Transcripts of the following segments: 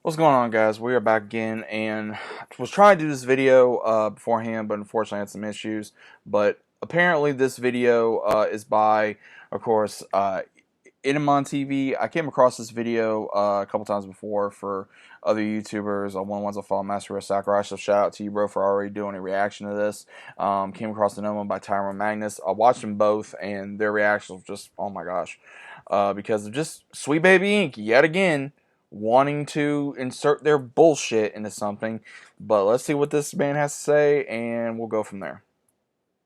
What's going on, guys? We are back again, and I was trying to do this video beforehand, but unfortunately I had some issues. But apparently this video is by, of course, Inamon TV. I came across this video a couple times before for other YouTubers. One of the ones I follow, Master Race Sakurai. So shout out to you, bro, for already doing a reaction to this. Came across another one by Tyrone Magnus. I watched them both, and their reactions were just, oh my gosh. Because of just Sweet Baby Inc. yet again wanting to insert their bullshit into something. But let's see what this man has to say, and we'll go from there.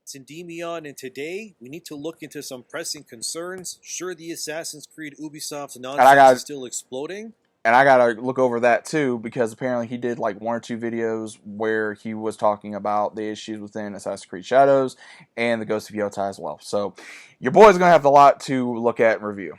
It's Endymion, and today we need to look into some pressing concerns. Sure, the Assassin's Creed Ubisoft nonsense is still exploding. And I gotta look over that too, because apparently he did like 1 or 2 videos where he was talking about the issues within Assassin's Creed Shadows and the Ghost of Yota as well. So your boy's gonna have a lot to look at and review.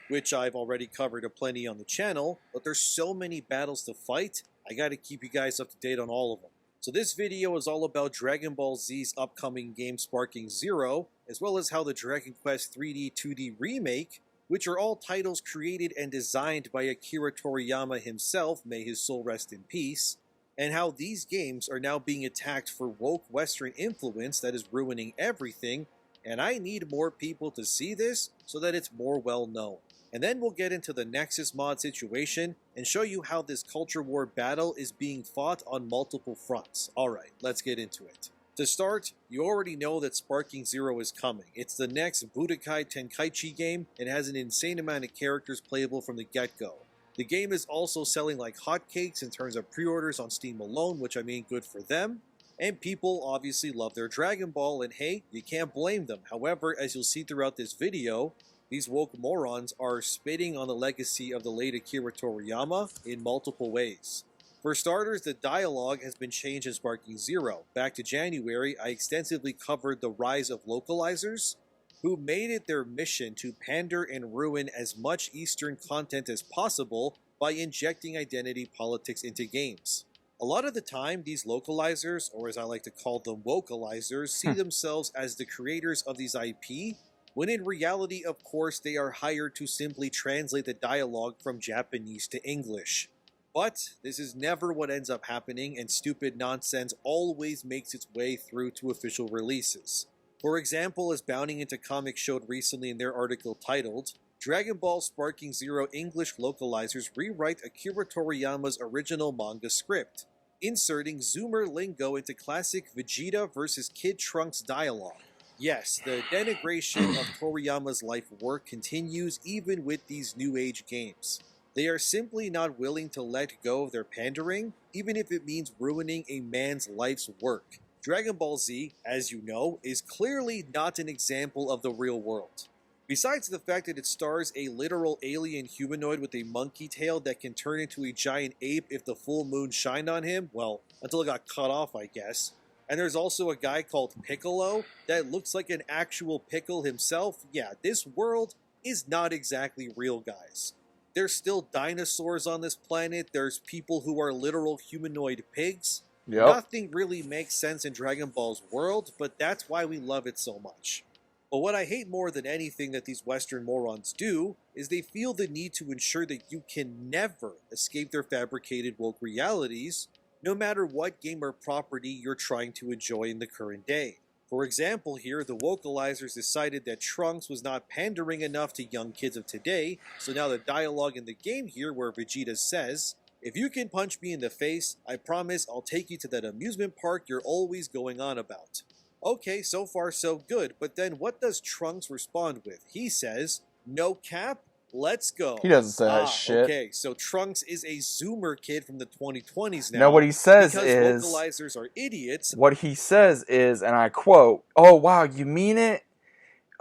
Which I've already covered aplenty on the channel, but there's so many battles to fight, I gotta keep you guys up to date on all of them. So this video is all about Dragon Ball Z's upcoming game Sparking Zero, as well as how the Dragon Quest 3D 2D remake, which are all titles created and designed by Akira Toriyama himself, may his soul rest in peace, and how these games are now being attacked for woke Western influence that is ruining everything, and I need more people to see this so that it's more well known. And then we'll get into the Nexus mod situation and show you how this culture war battle is being fought on multiple fronts. Alright, let's get into it. To start, you already know that Sparking Zero is coming. It's the next Budokai Tenkaichi game and has an insane amount of characters playable from the get-go. The game is also selling like hotcakes in terms of pre-orders on Steam alone, which I mean good for them. And people obviously love their Dragon Ball, and hey, you can't blame them. However, as you'll see throughout this video, these woke morons are spitting on the legacy of the late Akira Toriyama in multiple ways. For starters, the dialogue has been changed in Sparking Zero. Back to January, I extensively covered the rise of localizers, who made it their mission to pander and ruin as much Eastern content as possible by injecting identity politics into games. A lot of the time, these localizers, or as I like to call them, vocalizers, see themselves as the creators of these IP, when in reality, of course, they are hired to simply translate the dialogue from Japanese to English. But this is never what ends up happening, and stupid nonsense always makes its way through to official releases. For example, as Bounding Into Comics showed recently in their article titled, Dragon Ball Sparking Zero English localizers rewrite Akira Toriyama's original manga script, inserting Zoomer lingo into classic Vegeta vs. Kid Trunks dialogue. Yes, the denigration of Toriyama's life work continues even with these new age games. They are simply not willing to let go of their pandering, even if it means ruining a man's life's work. Dragon Ball Z, as you know, is clearly not an example of the real world. Besides the fact that it stars a literal alien humanoid with a monkey tail that can turn into a giant ape if the full moon shined on him, well, until it got cut off, I guess. And there's also a guy called Piccolo that looks like an actual pickle himself. Yeah, this world is not exactly real, guys. There's still dinosaurs on this planet. There's people who are literal humanoid pigs. Yep. Nothing really makes sense in Dragon Ball's world, but that's why we love it so much. But what I hate more than anything that these Western morons do is they feel the need to ensure that you can never escape their fabricated woke realities, no matter what game or property you're trying to enjoy in the current day. For example here, the vocalizers decided that Trunks was not pandering enough to young kids of today, so now the dialogue in the game here where Vegeta says, "If you can punch me in the face, I promise I'll take you to that amusement park you're always going on about." Okay, so far so good, but then what does Trunks respond with? He says, "No cap? Let's go." He doesn't say that shit. Okay, so Trunks is a Zoomer kid from the 2020s now. No, what he says because is... vocalizers are idiots. What he says is, and I quote, "Oh, wow, you mean it?"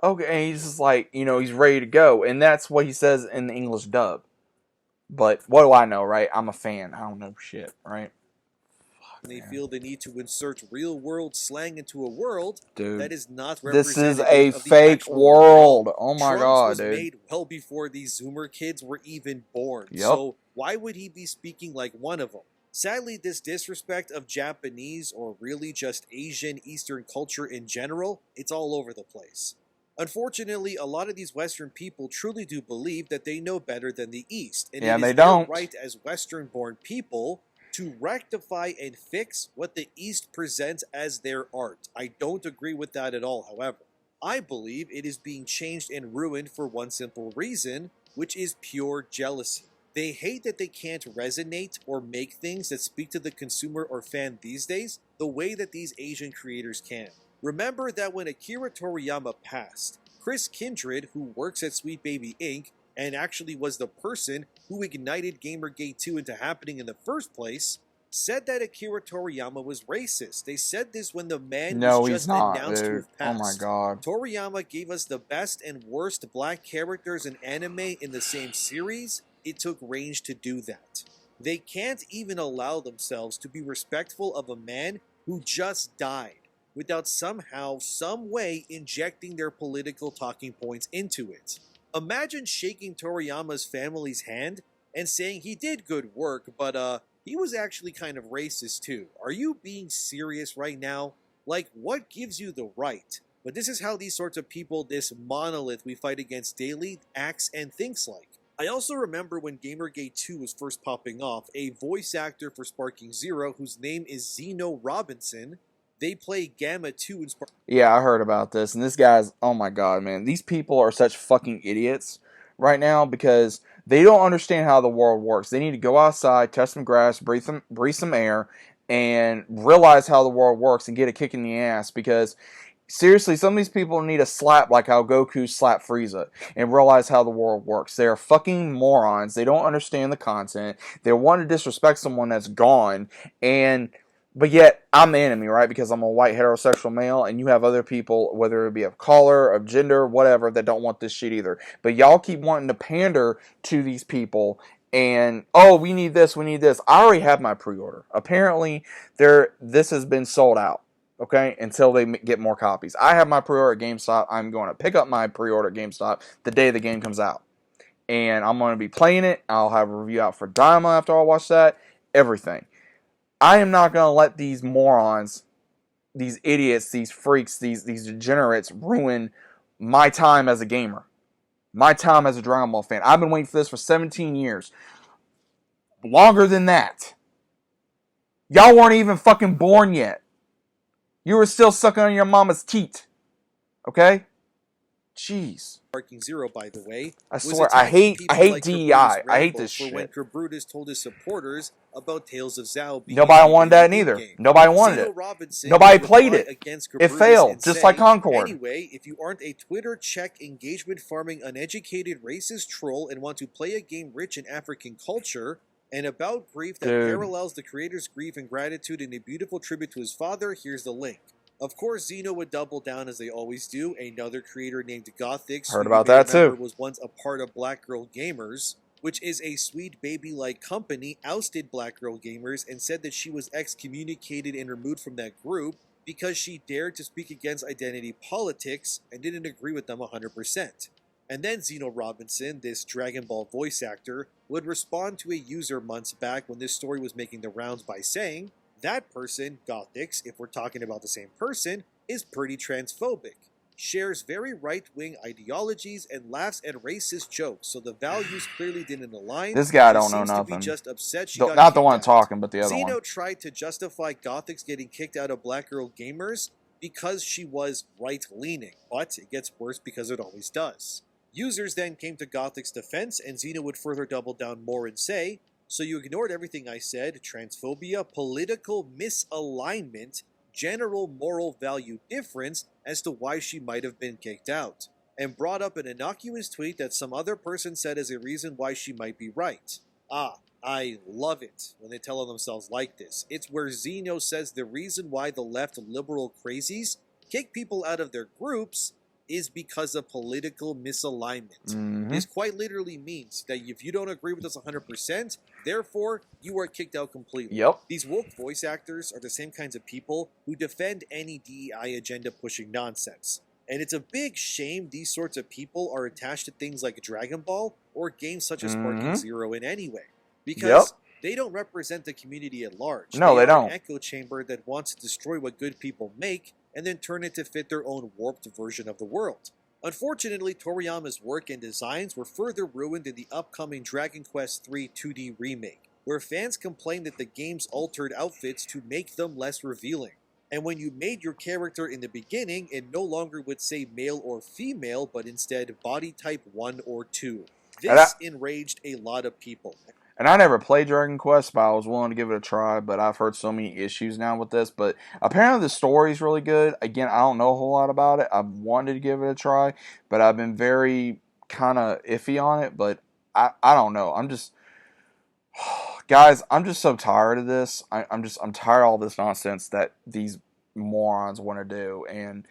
Okay, and he's just like, you know, he's ready to go. And that's what he says in the English dub. But what do I know, right? I'm a fan. I don't know shit, right? They feel the need to insert real-world slang into a world that is not this is representative a of the fake actual world. Oh my Trunks god, was dude. made well before these Zoomer kids were even born. Yep. So why would he be speaking like one of them? Sadly, this disrespect of Japanese, or really just Asian Eastern culture in general, it's all over the place. Unfortunately, a lot of these Western people truly do believe that they know better than the East, and Yeah, it and is they their don't. right as Western-born people to rectify and fix what the East presents as their art. I don't agree with that at all, however. I believe it is being changed and ruined for one simple reason, which is pure jealousy. They hate that they can't resonate or make things that speak to the consumer or fan these days the way that these Asian creators can. Remember that when Akira Toriyama passed, Chris Kindred, who works at Sweet Baby Inc., and actually was the person who ignited Gamergate 2 into happening in the first place, said that Akira Toriyama was racist. They said this when the man was No, he's just not, announced to dude. have Oh my passed. god. Toriyama gave us the best and worst black characters in anime in the same series. It took range to do that. They can't even allow themselves to be respectful of a man who just died without somehow, some way injecting their political talking points into it. Imagine shaking Toriyama's family's hand and saying he did good work, but he was actually kind of racist too. Are you being serious right now? Like, what gives you the right? But this is how these sorts of people, this monolith we fight against daily, acts and thinks like. I also remember when Gamergate 2 was first popping off, a voice actor for Sparking Zero, whose name is Zeno Robinson, they play Gamma 2 in Sparking. Yeah, I heard about this, and this guy's, oh my god, man. These people are such fucking idiots right now because they don't understand how the world works. They need to go outside, touch some grass, breathe some air, and realize how the world works and get a kick in the ass because seriously, some of these people need a slap like how Goku slapped Frieza and realize how the world works. They are fucking morons. They don't understand the content. They want to disrespect someone that's gone, but yet I'm the enemy, right? Because I'm a white heterosexual male, and you have other people, whether it be of color, of gender, whatever, that don't want this shit either. But y'all keep wanting to pander to these people. And, oh, we need this, we need this. I already have my pre-order. Apparently, this has been sold out. Okay, until they get more copies. I have my pre-order at GameStop. I'm going to pick up my pre-order at GameStop the day the game comes out. And I'm going to be playing it. I'll have a review out for Dyma after I watch that. Everything. I am not going to let these morons, these idiots, these freaks, these degenerates ruin my time as a gamer. My time as a Dragon Ball fan. I've been waiting for this for 17 years. Longer than that. Y'all weren't even fucking born yet. You were still sucking on your mama's teat. Okay? Jeez. Sparking Zero, by the way, I was swear, I attacking hate people like DEI. Kerbrutus I hate Rambo this for when shit. Kerbrutus told his supporters about Tales of Zao being Nobody a wanted that baby neither. game. Nobody wanted Zeno it. Robinson Nobody would played reply it. against It Kerbrutus failed, and just say, like Concord. anyway, if you aren't a Twitter check engagement farming uneducated racist troll and want to play a game rich in African culture and about grief that parallels the creator's grief and gratitude in a beautiful tribute to his father, here's the link. Of course, Zeno would double down as they always do. Another creator named Gothix, Heard who about you may that remember too. was once a part of Black Girl Gamers, which is a Sweet Baby-like company, ousted Black Girl Gamers and said that she was excommunicated and removed from that group because she dared to speak against identity politics and didn't agree with them 100%. And then Zeno Robinson, this Dragon Ball voice actor, would respond to a user months back when this story was making the rounds by saying, that person, Gothix, if we're talking about the same person, is pretty transphobic, shares very right-wing ideologies, and laughs at racist jokes, so the values clearly didn't align. This guy She don't know seems nothing. to be just upset she got Not the kicked one out. talking, but the other Zeno one. tried to justify Gothix getting kicked out of Black Girl Gamers because she was right-leaning, but it gets worse because it always does. Users then came to Gothix's defense, and Zeno would further double down more and say, so you ignored everything I said, transphobia, political misalignment, general moral value difference as to why she might have been kicked out, and brought up an innocuous tweet that some other person said as a reason why she might be right. Ah, I love it when they tell themselves like this. It's where Zeno says the reason why the left liberal crazies kick people out of their groups is because of political misalignment. This quite literally means that if you don't agree with us 100%, therefore, you are kicked out completely. Yep. These woke voice actors are the same kinds of people who defend any DEI agenda-pushing nonsense. And it's a big shame these sorts of people are attached to things like Dragon Ball or games such as Sparking Zero in any way. Because they don't represent the community at large. No, they don't. An echo chamber that wants to destroy what good people make and then turn it to fit their own warped version of the world. Unfortunately, Toriyama's work and designs were further ruined in the upcoming Dragon Quest III 2D remake, where fans complained that the game's altered outfits to make them less revealing. And when you made your character in the beginning, it no longer would say male or female, but instead body type 1 or 2. And I, This enraged a lot of people. and I never played Dragon Quest, but I was willing to give it a try. But I've heard so many issues now with this. But apparently the story's really good. Again, I don't know a whole lot about it. I've wanted to give it a try, but I've been very kind of iffy on it. But I don't know. I'm just guys, I'm just so tired of this. I'm tired of all this nonsense that these morons want to do, and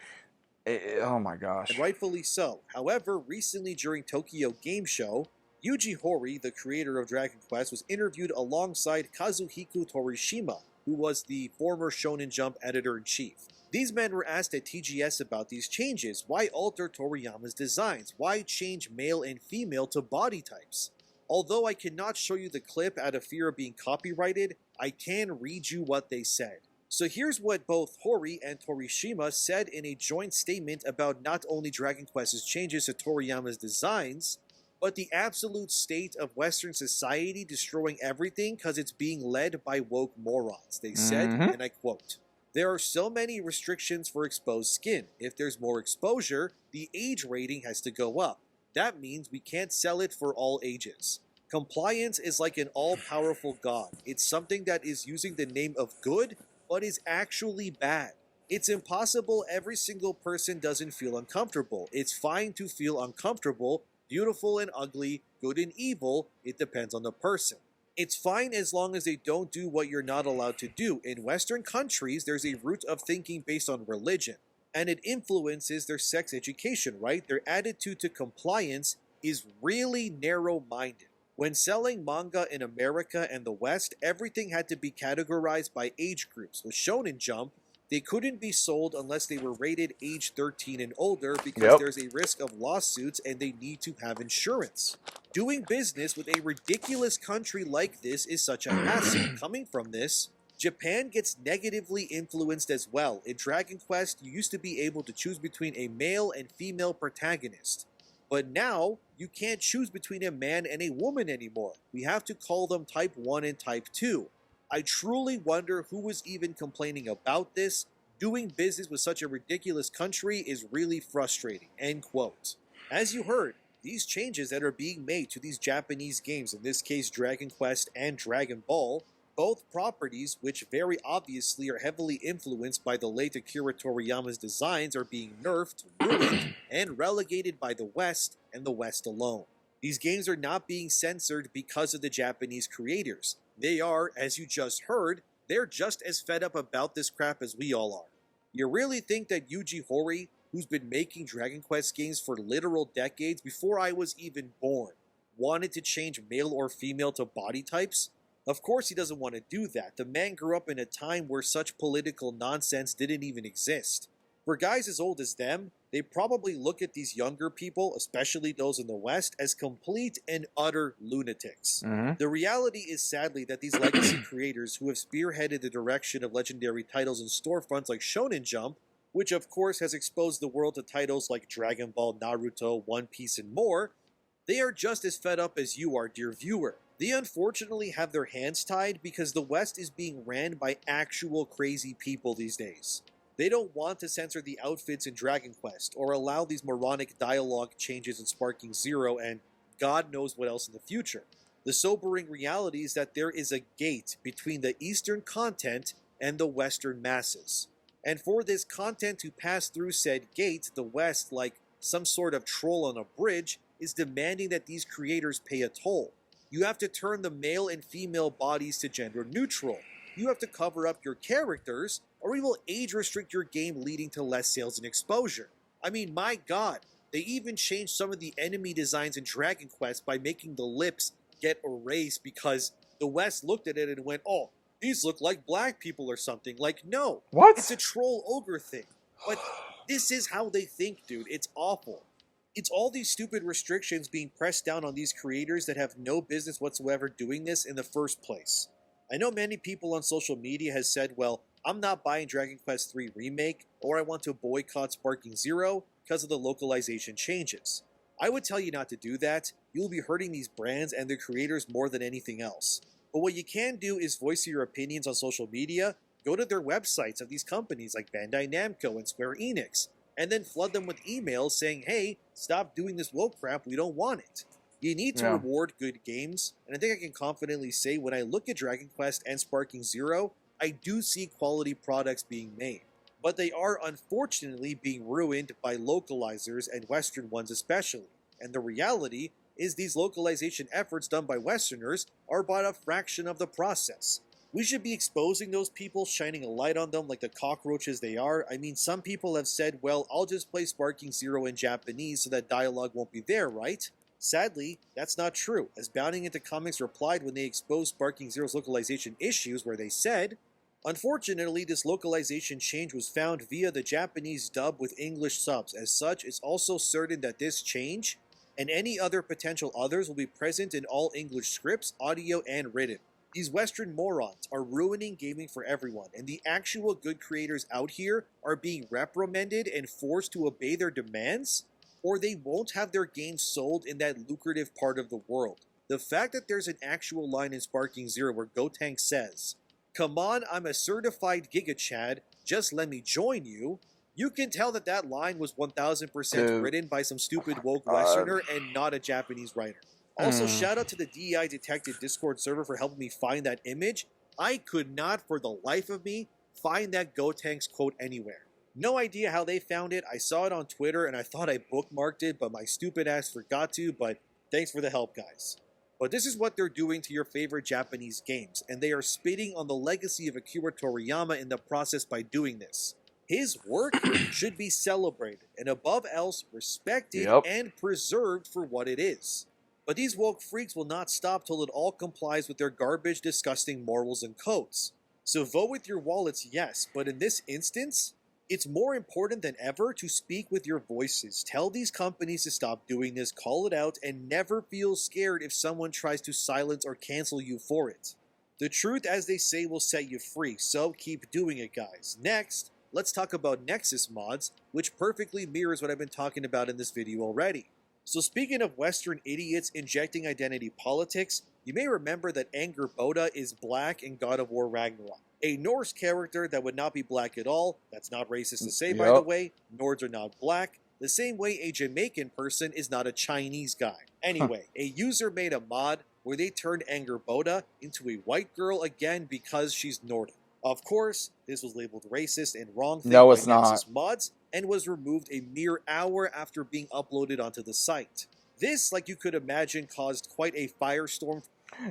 oh my gosh. And rightfully so. However, recently during Tokyo Game Show, Yuji Horii, the creator of Dragon Quest, was interviewed alongside Kazuhiko Torishima, who was the former Shonen Jump editor-in-chief. These men were asked at TGS about these changes. Why alter Toriyama's designs? Why change male and female to body types? Although I cannot show you the clip out of fear of being copyrighted, I can read you what they said. So here's what both Horii and Torishima said in a joint statement about not only Dragon Quest's changes to Toriyama's designs, but the absolute state of Western society destroying everything because it's being led by woke morons. They said, and I quote, "There are so many restrictions for exposed skin. If there's more exposure, the age rating has to go up. That means we can't sell it for all ages. Compliance is like an all-powerful god. It's something that is using the name of good, but is actually bad. It's impossible every single person doesn't feel uncomfortable. It's fine to feel uncomfortable, beautiful and ugly, good and evil, it depends on the person. It's fine as long as they don't do what you're not allowed to do. In Western countries, there's a root of thinking based on religion, and it influences their sex education, right? Their attitude to compliance is really narrow-minded. When selling manga in America and the West, everything had to be categorized by age groups. With Shonen Jump, they couldn't be sold unless they were rated age 13 and older because there's a risk of lawsuits and they need to have insurance. Doing business with a ridiculous country like this is such a hassle. Coming from this, Japan gets negatively influenced as well. In Dragon Quest, you used to be able to choose between a male and female protagonist. But now, you can't choose between a man and a woman anymore. We have to call them Type 1 and Type 2. I truly wonder who was even complaining about this. Doing business with such a ridiculous country is really frustrating." End quote. As you heard, these changes that are being made to these Japanese games, in this case Dragon Quest and Dragon Ball, both properties which very obviously are heavily influenced by the late Akira Toriyama's designs, are being nerfed, ruined, and relegated by the West and the West alone. These games are not being censored because of the Japanese creators. They are, as you just heard, they're just as fed up about this crap as we all are. You really think that Yuji Horii, who's been making Dragon Quest games for literal decades before I was even born, wanted to change male or female to body types? Of course he doesn't want to do that. The man grew up in a time where such political nonsense didn't even exist. For guys as old as them, they probably look at these younger people, especially those in the West, as complete and utter lunatics. The reality is sadly that these legacy creators who have spearheaded the direction of legendary titles and storefronts like Shonen Jump, which of course has exposed the world to titles like Dragon Ball, Naruto, One Piece, and more, they are just as fed up as you are, dear viewer. They unfortunately have their hands tied because the West is being ran by actual crazy people these days. They don't want to censor the outfits in Dragon Quest or allow these moronic dialogue changes in Sparking Zero and God knows what else in the future. The sobering reality is that there is a gate between the Eastern content and the Western masses. And for this content to pass through said gate, the West, like some sort of troll on a bridge, is demanding that these creators pay a toll. You have to turn the male and female bodies to gender neutral. You have to cover up your characters, or we will age restrict your game, leading to less sales and exposure. I mean, my god, they even changed some of the enemy designs in Dragon Quest by making the lips get erased because the West looked at it and went, "Oh, these look like black people or something." Like, no. What? It's a troll ogre thing. But this is how they think, dude. It's awful. It's all these stupid restrictions being pressed down on these creators that have no business whatsoever doing this in the first place. I know many people on social media has said, well, I'm not buying Dragon Quest III Remake, or I want to boycott Sparking Zero, because of the localization changes. I would tell you not to do that. You will be hurting these brands and their creators more than anything else. But what you can do is voice your opinions on social media, go to their websites of these companies like Bandai Namco and Square Enix, and then flood them with emails saying, hey, stop doing this woke crap, we don't want it. You need to Yeah. reward good games, and I think I can confidently say when I look at Dragon Quest and Sparking Zero, I do see quality products being made. But they are unfortunately being ruined by localizers and Western ones especially. And the reality is these localization efforts done by Westerners are but a fraction of the process. We should be exposing those people, shining a light on them like the cockroaches they are. I mean, some people have said, well, I'll just play Sparking Zero in Japanese so that dialogue won't be there, right? Sadly, that's not true, as Bounding into Comics replied when they exposed Sparking Zero's localization issues, where they said, unfortunately, this localization change was found via the Japanese dub with English subs. As such, it's also certain that this change, and any other potential others, will be present in all English scripts, audio, and written. These Western morons are ruining gaming for everyone, and the actual good creators out here are being reprimanded and forced to obey their demands, or they won't have their games sold in that lucrative part of the world. The fact that there's an actual line in Sparking Zero where Gotenk says, come on, I'm a certified Giga Chad, just let me join you. You can tell that that line was 1000% written by some stupid woke Westerner and not a Japanese writer. Also, shout out to the DEI Detected Discord server for helping me find that image. I could not, for the life of me, find that Gotenk's quote anywhere. No idea how they found it. I saw it on Twitter and I thought I bookmarked it, but my stupid ass forgot to, but thanks for the help, guys. But this is what they're doing to your favorite Japanese games, and they are spitting on the legacy of Akira Toriyama in the process by doing this. His work should be celebrated, and above else, respected and preserved for what it is. But these woke freaks will not stop till it all complies with their garbage, disgusting morals and codes. So vote with your wallets, yes, but in this instance, it's more important than ever to speak with your voices. Tell these companies to stop doing this, call it out, and never feel scared if someone tries to silence or cancel you for it. The truth, as they say, will set you free, so keep doing it, guys. Next, let's talk about Nexus mods, which perfectly mirrors what I've been talking about in this video already. So speaking of Western idiots injecting identity politics, you may remember that Anger Boda is black in God of War Ragnarok. A Norse character that would not be black at all. That's not racist to say, by the way. Nords are not black. The same way a Jamaican person is not a Chinese guy. Anyway, a user made a mod where they turned Anger Boda into a white girl again because she's Nordic. Of course, this was labeled racist and wrong thing by Nexus Mods and was removed a mere hour after being uploaded onto the site. This, like you could imagine, caused quite a firestorm.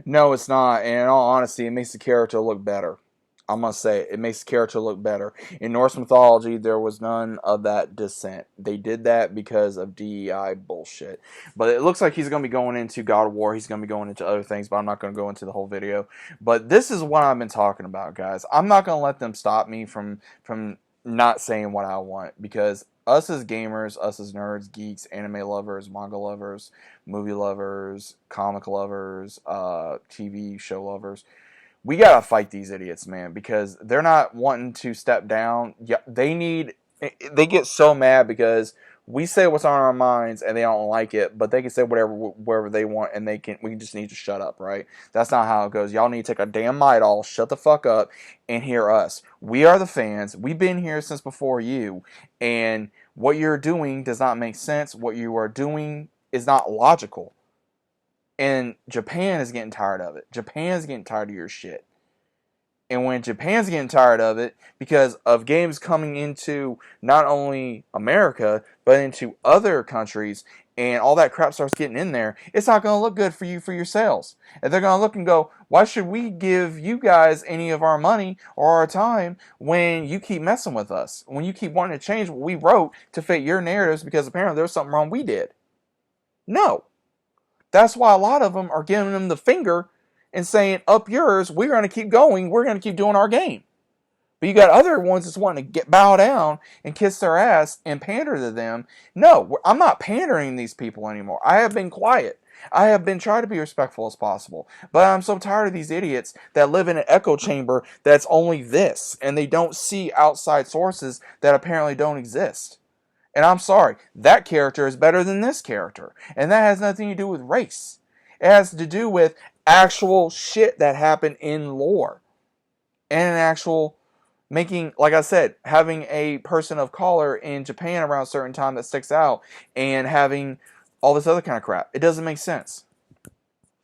No, it's not. And in all honesty, it makes the character look better. I must say, it makes the character look better. In Norse mythology, there was none of that dissent. They did that because of DEI bullshit. But it looks like he's going to be going into God of War. He's going to be going into other things, but I'm not going to go into the whole video. But this is what I've been talking about, guys. I'm not going to let them stop me from not saying what I want. Because us as gamers, us as nerds, geeks, anime lovers, manga lovers, movie lovers, comic lovers, TV show lovers, we gotta fight these idiots, man, because they're not wanting to step down. Yeah, they get so mad because we say what's on our minds and they don't like it, but they can say wherever they want, and we just need to shut up, right? That's not how it goes. Y'all need to take a damn Midol, shut the fuck up, and hear us. We are the fans. We've been here since before you, and what you're doing does not make sense. What you are doing is not logical. And Japan is getting tired of it. Japan's getting tired of your shit. And when Japan's getting tired of it, because of games coming into not only America, but into other countries, and all that crap starts getting in there, it's not going to look good for you for your sales. And they're going to look and go, why should we give you guys any of our money or our time when you keep messing with us? When you keep wanting to change what we wrote to fit your narratives because apparently there's something wrong we did. No. That's why a lot of them are giving them the finger and saying, up yours, we're going to keep going, we're going to keep doing our game. But you got other ones that's wanting to bow down and kiss their ass and pander to them. No, I'm not pandering these people anymore. I have been quiet. I have been trying to be respectful as possible. But I'm so tired of these idiots that live in an echo chamber that's only this, and they don't see outside sources that apparently don't exist. And I'm sorry, that character is better than this character. And that has nothing to do with race. It has to do with actual shit that happened in lore. And an actual making, like I said, having a person of color in Japan around a certain time that sticks out, and having all this other kind of crap. It doesn't make sense.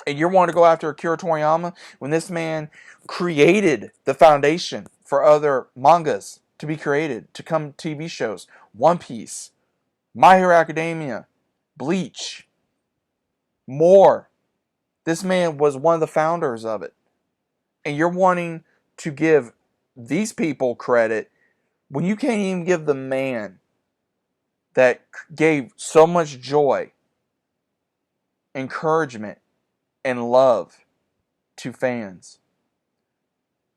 And you're wanting to go after Akira Toriyama when this man created the foundation for other mangas to be created, to come TV shows. One Piece, My Hero Academia, Bleach, more. This man was one of the founders of it. And you're wanting to give these people credit when you can't even give the man that gave so much joy, encouragement, and love to fans,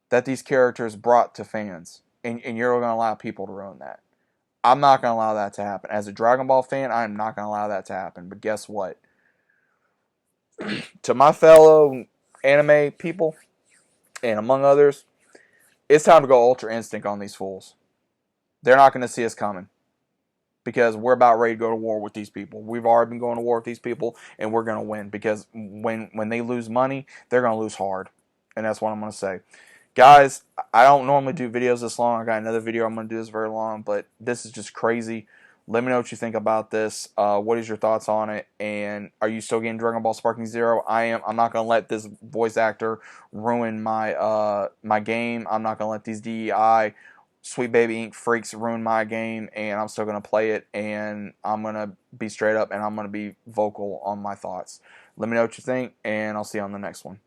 that these characters brought to fans. And you're going to allow people to ruin that. I'm not going to allow that to happen. As a Dragon Ball fan, I'm not going to allow that to happen. But guess what? To my fellow anime people, and among others, it's time to go Ultra Instinct on these fools. They're not going to see us coming, because we're about ready to go to war with these people. We've already been going to war with these people, and we're going to win, because when they lose money, they're going to lose hard. And that's what I'm going to say. Guys, I don't normally do videos this long. I got another video I'm going to do this very long, but this is just crazy. Let me know what you think about this. What is your thoughts on it? And are you still getting Dragon Ball Sparking Zero? I am. I'm not going to let this voice actor ruin my my game. I'm not going to let these DEI Sweet Baby Ink freaks ruin my game, and I'm still going to play it, and I'm going to be straight up, and I'm going to be vocal on my thoughts. Let me know what you think, and I'll see you on the next one.